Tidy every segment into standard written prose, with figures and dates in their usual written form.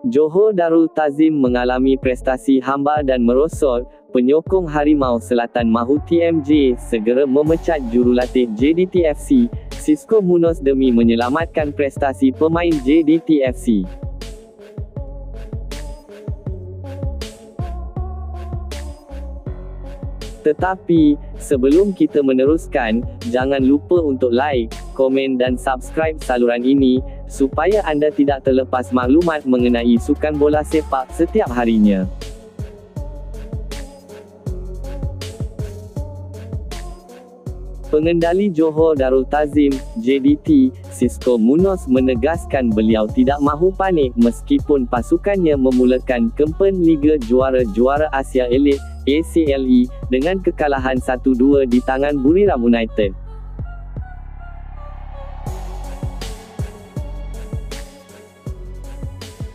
Johor Darul Ta'zim mengalami prestasi hamba dan merosot. Penyokong Harimau Selatan mahu TMJ segera memecat jurulatih JDT-FC, Xisco Munoz demi menyelamatkan prestasi pemain JDT-FC. Tetapi, sebelum kita meneruskan, jangan lupa untuk like, komen dan subscribe saluran ini, supaya anda tidak terlepas maklumat mengenai sukan bola sepak setiap harinya. Pengendali Johor Darul Ta'zim, JDT, Xisco Munoz menegaskan beliau tidak mahu panik meskipun pasukannya memulakan kempen Liga Juara-Juara Asia Elite, ACLE, dengan kekalahan 1-2 di tangan Buriram United.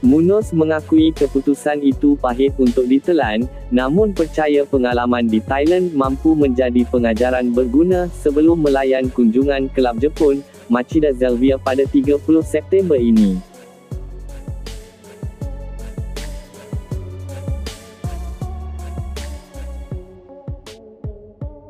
Munoz mengakui keputusan itu pahit untuk ditelan, namun percaya pengalaman di Thailand mampu menjadi pengajaran berguna sebelum melayan kunjungan kelab Jepun, Machida Zelvia pada 30 September ini.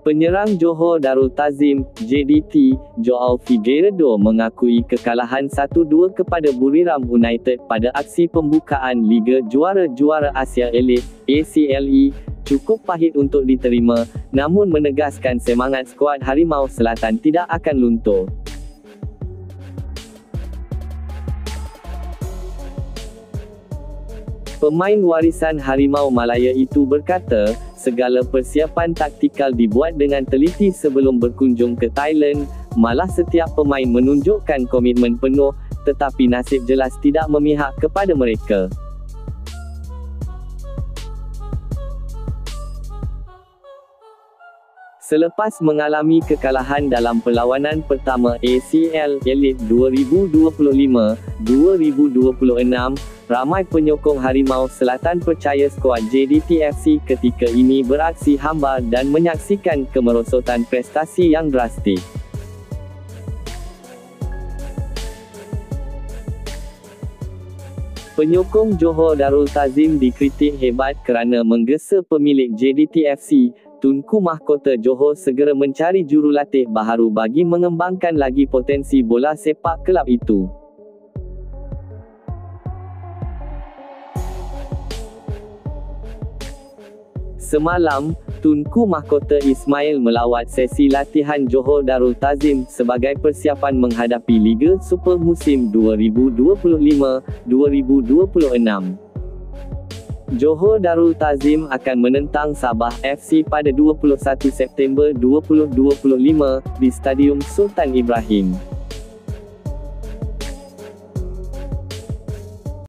Penyerang Johor Darul Ta'zim, JDT, Joao Figueiredo mengakui kekalahan 1-2 kepada Buriram United pada aksi pembukaan Liga Juara-Juara Asia Elite, ACLE, cukup pahit untuk diterima, namun menegaskan semangat skuad Harimau Selatan tidak akan luntur. Pemain warisan Harimau Malaya itu berkata, segala persiapan taktikal dibuat dengan teliti sebelum berkunjung ke Thailand, malah setiap pemain menunjukkan komitmen penuh, tetapi nasib jelas tidak memihak kepada mereka. Selepas mengalami kekalahan dalam perlawanan pertama ACL Elite 2025-2026, ramai penyokong Harimau Selatan percaya skuad JDT-FC ketika ini beraksi hamba dan menyaksikan kemerosotan prestasi yang drastik. Penyokong Johor Darul Ta'zim dikritik hebat kerana menggesa pemilik JDT-FC, Tunku Mahkota Johor segera mencari jurulatih baharu bagi mengembangkan lagi potensi bola sepak kelab itu. Semalam, Tunku Mahkota Ismail melawat sesi latihan Johor Darul Ta'zim sebagai persiapan menghadapi Liga Super musim 2025-2026. Johor Darul Ta'zim akan menentang Sabah FC pada 21 September 2025 di Stadium Sultan Ibrahim.